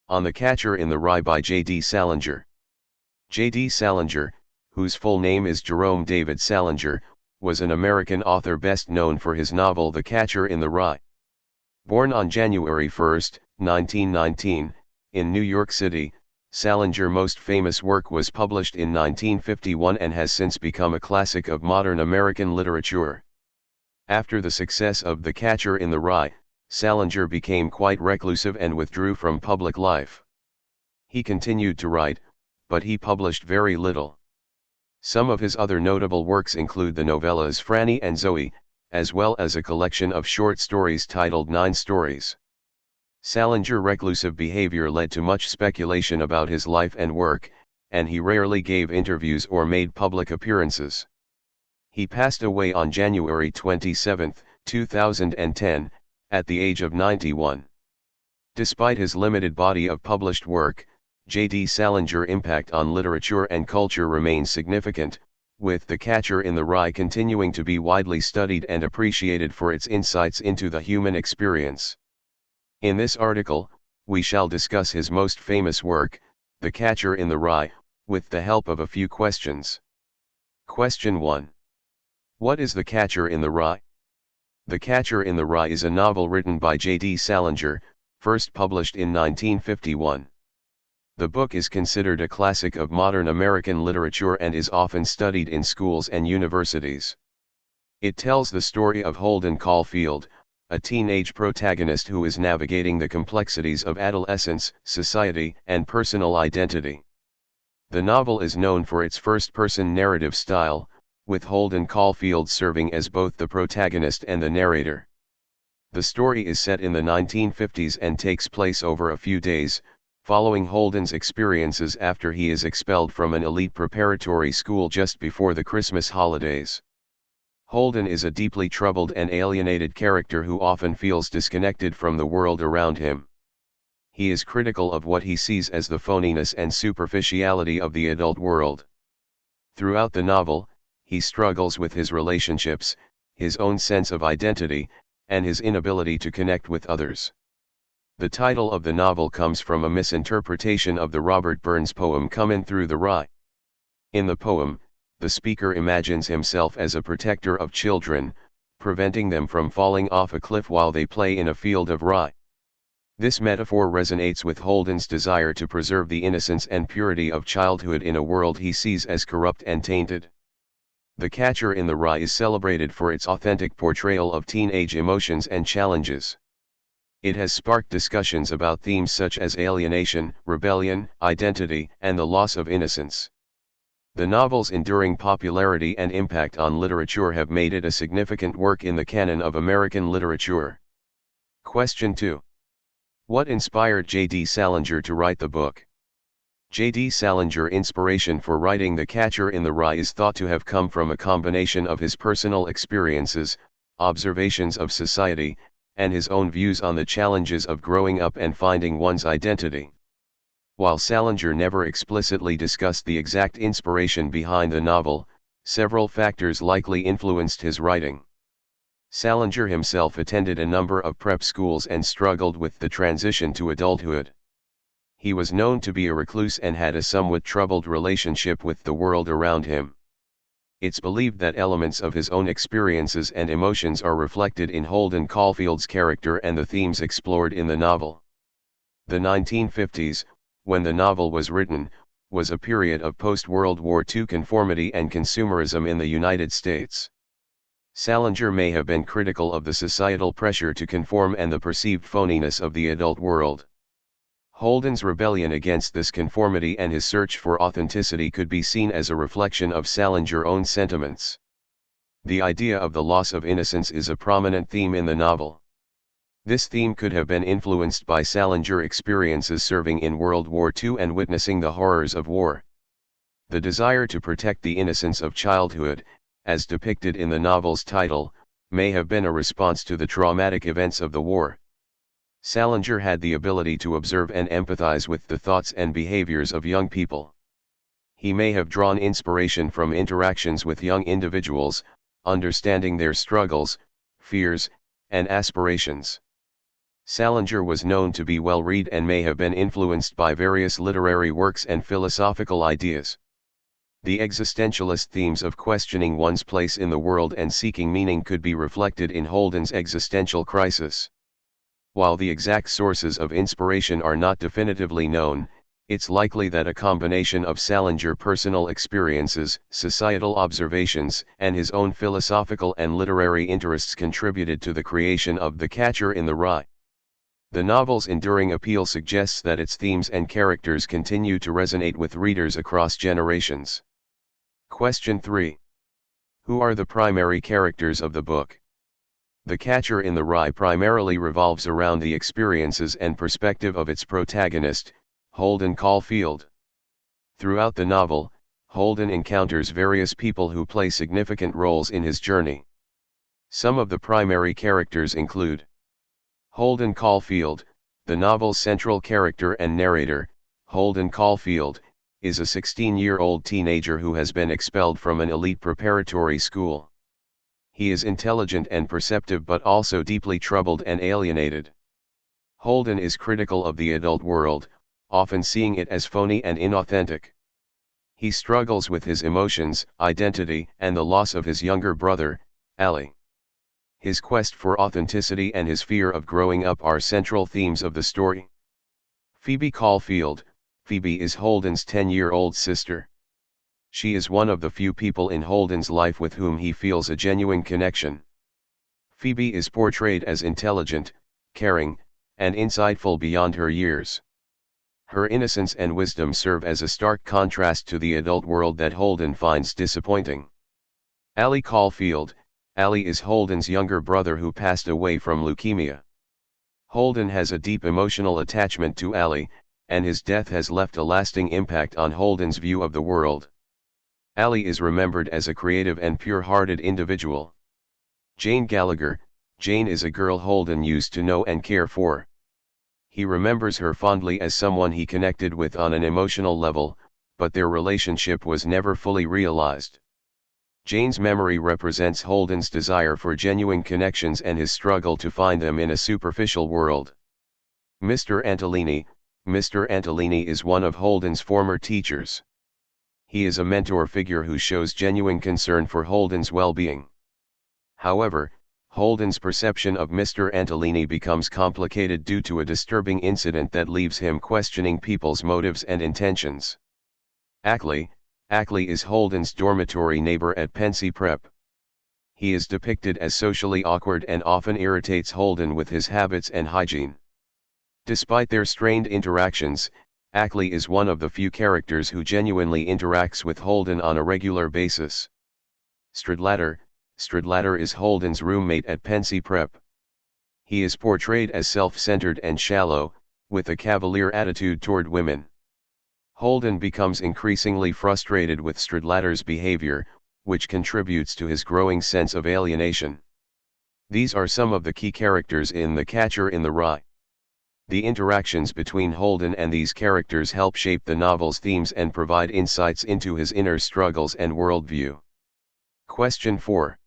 On the Catcher in the Rye by J.D. Salinger. J.D. Salinger, whose full name is Jerome David Salinger, was an American author best known for his novel The Catcher in the Rye. Born on January 1, 1919, in New York City, Salinger's most famous work was published in 1951 and has since become a classic of modern American literature. After the success of The Catcher in the Rye, Salinger became quite reclusive and withdrew from public life. He continued to write, but he published very little. Some of his other notable works include the novellas Franny and Zoe, as well as a collection of short stories titled 9 Stories. Salinger's reclusive behavior led to much speculation about his life and work, and he rarely gave interviews or made public appearances. He passed away on January 27, 2010, at the age of 91. Despite his limited body of published work, J.D. Salinger's impact on literature and culture remains significant, with The Catcher in the Rye continuing to be widely studied and appreciated for its insights into the human experience. In this article, we shall discuss his most famous work, The Catcher in the Rye, with the help of a few questions. Question 1. What is The Catcher in the Rye? The Catcher in the Rye is a novel written by J.D. Salinger, first published in 1951. The book is considered a classic of modern American literature and is often studied in schools and universities. It tells the story of Holden Caulfield, a teenage protagonist who is navigating the complexities of adolescence, society, and personal identity. The novel is known for its first-person narrative style, with Holden Caulfield serving as both the protagonist and the narrator. The story is set in the 1950s and takes place over a few days, following Holden's experiences after he is expelled from an elite preparatory school just before the Christmas holidays. Holden is a deeply troubled and alienated character who often feels disconnected from the world around him. He is critical of what he sees as the phoniness and superficiality of the adult world. Throughout the novel, he struggles with his relationships, his own sense of identity, and his inability to connect with others. The title of the novel comes from a misinterpretation of the Robert Burns poem Comin' Through the Rye. In the poem, the speaker imagines himself as a protector of children, preventing them from falling off a cliff while they play in a field of rye. This metaphor resonates with Holden's desire to preserve the innocence and purity of childhood in a world he sees as corrupt and tainted. The Catcher in the Rye is celebrated for its authentic portrayal of teenage emotions and challenges. It has sparked discussions about themes such as alienation, rebellion, identity, and the loss of innocence. The novel's enduring popularity and impact on literature have made it a significant work in the canon of American literature. Question 2. What inspired J.D. Salinger to write the book? J.D. Salinger's inspiration for writing The Catcher in the Rye is thought to have come from a combination of his personal experiences, observations of society, and his own views on the challenges of growing up and finding one's identity. While Salinger never explicitly discussed the exact inspiration behind the novel, several factors likely influenced his writing. Salinger himself attended a number of prep schools and struggled with the transition to adulthood. He was known to be a recluse and had a somewhat troubled relationship with the world around him. It's believed that elements of his own experiences and emotions are reflected in Holden Caulfield's character and the themes explored in the novel. The 1950s, when the novel was written, was a period of post-World War II conformity and consumerism in the United States. Salinger may have been critical of the societal pressure to conform and the perceived phoniness of the adult world. Holden's rebellion against this conformity and his search for authenticity could be seen as a reflection of Salinger's own sentiments. The idea of the loss of innocence is a prominent theme in the novel. This theme could have been influenced by Salinger's experiences serving in World War II and witnessing the horrors of war. The desire to protect the innocence of childhood, as depicted in the novel's title, may have been a response to the traumatic events of the war. Salinger had the ability to observe and empathize with the thoughts and behaviors of young people. He may have drawn inspiration from interactions with young individuals, understanding their struggles, fears, and aspirations. Salinger was known to be well-read and may have been influenced by various literary works and philosophical ideas. The existentialist themes of questioning one's place in the world and seeking meaning could be reflected in Holden's existential crisis. While the exact sources of inspiration are not definitively known, it's likely that a combination of Salinger's personal experiences, societal observations, and his own philosophical and literary interests contributed to the creation of The Catcher in the Rye. The novel's enduring appeal suggests that its themes and characters continue to resonate with readers across generations. Question 3. Who are the primary characters of the book? The Catcher in the Rye primarily revolves around the experiences and perspective of its protagonist, Holden Caulfield. Throughout the novel, Holden encounters various people who play significant roles in his journey. Some of the primary characters include Holden Caulfield, the novel's central character and narrator. Holden Caulfield is a 16-year-old teenager who has been expelled from an elite preparatory school. He is intelligent and perceptive but also deeply troubled and alienated. Holden is critical of the adult world, often seeing it as phony and inauthentic. He struggles with his emotions, identity, and the loss of his younger brother, Ali. His quest for authenticity and his fear of growing up are central themes of the story. Phoebe Caulfield. Phoebe is Holden's 10-year-old sister. She is one of the few people in Holden's life with whom he feels a genuine connection. Phoebe is portrayed as intelligent, caring, and insightful beyond her years. Her innocence and wisdom serve as a stark contrast to the adult world that Holden finds disappointing. Ali Caulfield. Ali is Holden's younger brother who passed away from leukemia. Holden has a deep emotional attachment to Ali, and his death has left a lasting impact on Holden's view of the world. Ali is remembered as a creative and pure-hearted individual. Jane Gallagher. Jane is a girl Holden used to know and care for. He remembers her fondly as someone he connected with on an emotional level, but their relationship was never fully realized. Jane's memory represents Holden's desire for genuine connections and his struggle to find them in a superficial world. Mr. Antolini. Mr. Antolini is one of Holden's former teachers. He is a mentor figure who shows genuine concern for Holden's well-being. However, Holden's perception of Mr. Antolini becomes complicated due to a disturbing incident that leaves him questioning people's motives and intentions. Ackley. Ackley is Holden's dormitory neighbor at Pensy Prep. He is depicted as socially awkward and often irritates Holden with his habits and hygiene. Despite their strained interactions, Ackley is one of the few characters who genuinely interacts with Holden on a regular basis. Stradlater. Stradlater is Holden's roommate at Pensy Prep. He is portrayed as self-centered and shallow, with a cavalier attitude toward women. Holden becomes increasingly frustrated with Stradlater's behavior, which contributes to his growing sense of alienation. These are some of the key characters in The Catcher in the Rye. The interactions between Holden and these characters help shape the novel's themes and provide insights into his inner struggles and worldview. Question 4.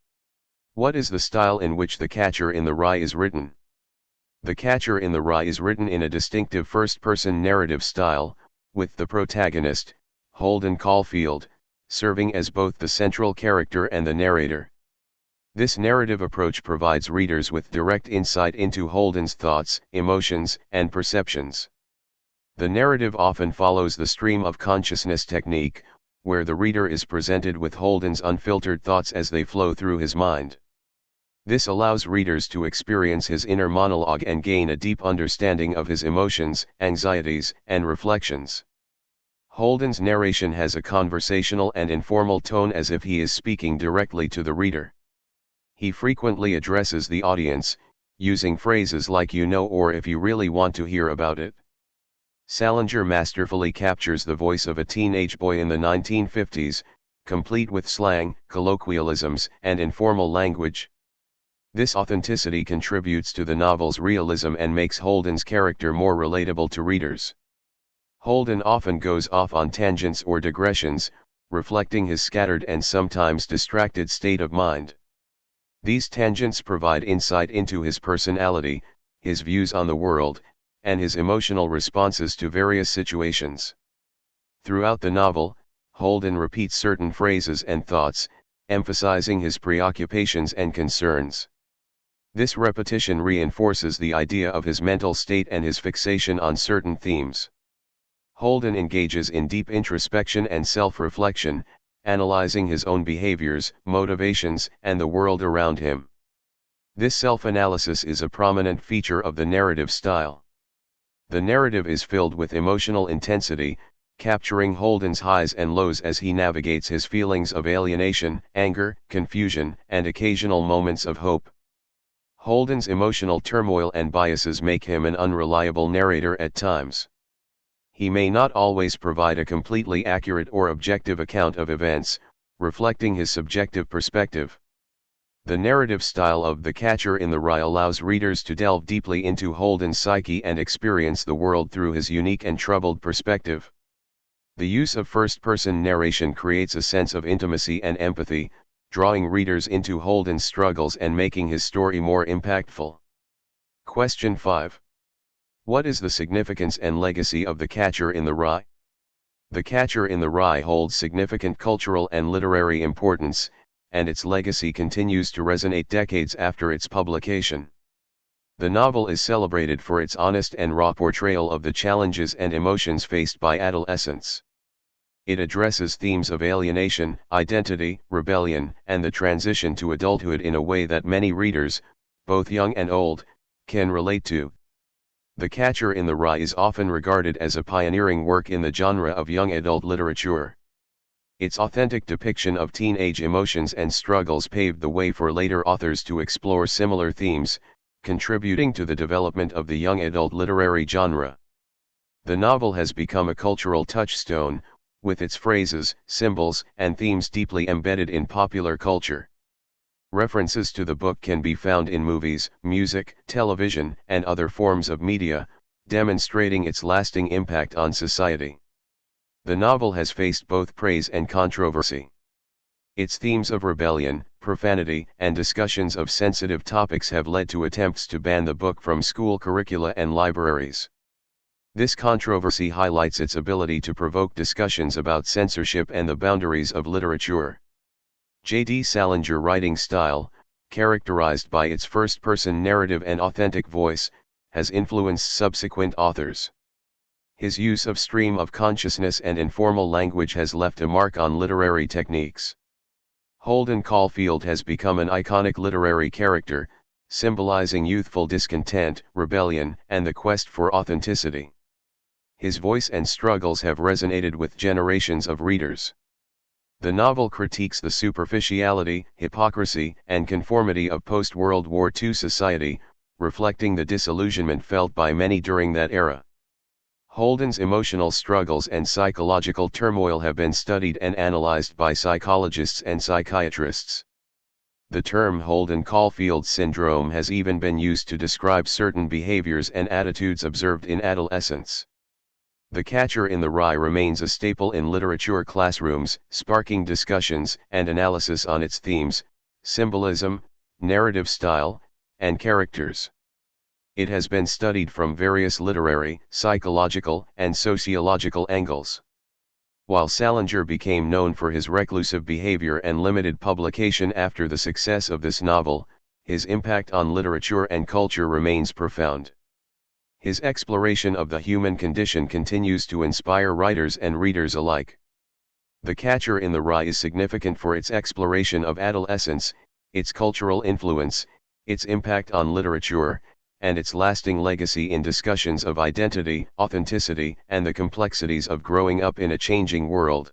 What is the style in which The Catcher in the Rye is written? The Catcher in the Rye is written in a distinctive first-person narrative style, with the protagonist, Holden Caulfield, serving as both the central character and the narrator. This narrative approach provides readers with direct insight into Holden's thoughts, emotions, and perceptions. The narrative often follows the stream of consciousness technique, where the reader is presented with Holden's unfiltered thoughts as they flow through his mind. This allows readers to experience his inner monologue and gain a deep understanding of his emotions, anxieties, and reflections. Holden's narration has a conversational and informal tone as if he is speaking directly to the reader. He frequently addresses the audience, using phrases like "you know" or "if you really want to hear about it." Salinger masterfully captures the voice of a teenage boy in the 1950s, complete with slang, colloquialisms, and informal language. This authenticity contributes to the novel's realism and makes Holden's character more relatable to readers. Holden often goes off on tangents or digressions, reflecting his scattered and sometimes distracted state of mind. These tangents provide insight into his personality, his views on the world, and his emotional responses to various situations. Throughout the novel, Holden repeats certain phrases and thoughts, emphasizing his preoccupations and concerns. This repetition reinforces the idea of his mental state and his fixation on certain themes. Holden engages in deep introspection and self-reflection, analyzing his own behaviors, motivations, and the world around him. This self-analysis is a prominent feature of the narrative style. The narrative is filled with emotional intensity, capturing Holden's highs and lows as he navigates his feelings of alienation, anger, confusion, and occasional moments of hope. Holden's emotional turmoil and biases make him an unreliable narrator at times. He may not always provide a completely accurate or objective account of events, reflecting his subjective perspective. The narrative style of The Catcher in the Rye allows readers to delve deeply into Holden's psyche and experience the world through his unique and troubled perspective. The use of first-person narration creates a sense of intimacy and empathy, drawing readers into Holden's struggles and making his story more impactful. Question 5. What is the significance and legacy of The Catcher in the Rye? The Catcher in the Rye holds significant cultural and literary importance, and its legacy continues to resonate decades after its publication. The novel is celebrated for its honest and raw portrayal of the challenges and emotions faced by adolescents. It addresses themes of alienation, identity, rebellion, and the transition to adulthood in a way that many readers, both young and old, can relate to. The Catcher in the Rye is often regarded as a pioneering work in the genre of young adult literature. Its authentic depiction of teenage emotions and struggles paved the way for later authors to explore similar themes, contributing to the development of the young adult literary genre. The novel has become a cultural touchstone, with its phrases, symbols, and themes deeply embedded in popular culture. References to the book can be found in movies, music, television, and other forms of media, demonstrating its lasting impact on society. The novel has faced both praise and controversy. Its themes of rebellion, profanity, and discussions of sensitive topics have led to attempts to ban the book from school curricula and libraries. This controversy highlights its ability to provoke discussions about censorship and the boundaries of literature. J.D. Salinger writing style, characterized by its first-person narrative and authentic voice, has influenced subsequent authors. His use of stream of consciousness and informal language has left a mark on literary techniques. Holden Caulfield has become an iconic literary character, symbolizing youthful discontent, rebellion, and the quest for authenticity. His voice and struggles have resonated with generations of readers. The novel critiques the superficiality, hypocrisy, and conformity of post-World War II society, reflecting the disillusionment felt by many during that era. Holden's emotional struggles and psychological turmoil have been studied and analyzed by psychologists and psychiatrists. The term Holden Caulfield syndrome has even been used to describe certain behaviors and attitudes observed in adolescence. The Catcher in the Rye remains a staple in literature classrooms, sparking discussions and analysis on its themes, symbolism, narrative style, and characters. It has been studied from various literary, psychological, and sociological angles. While Salinger became known for his reclusive behavior and limited publication after the success of this novel, his impact on literature and culture remains profound. His exploration of the human condition continues to inspire writers and readers alike. The Catcher in the Rye is significant for its exploration of adolescence, its cultural influence, its impact on literature, and its lasting legacy in discussions of identity, authenticity, and the complexities of growing up in a changing world.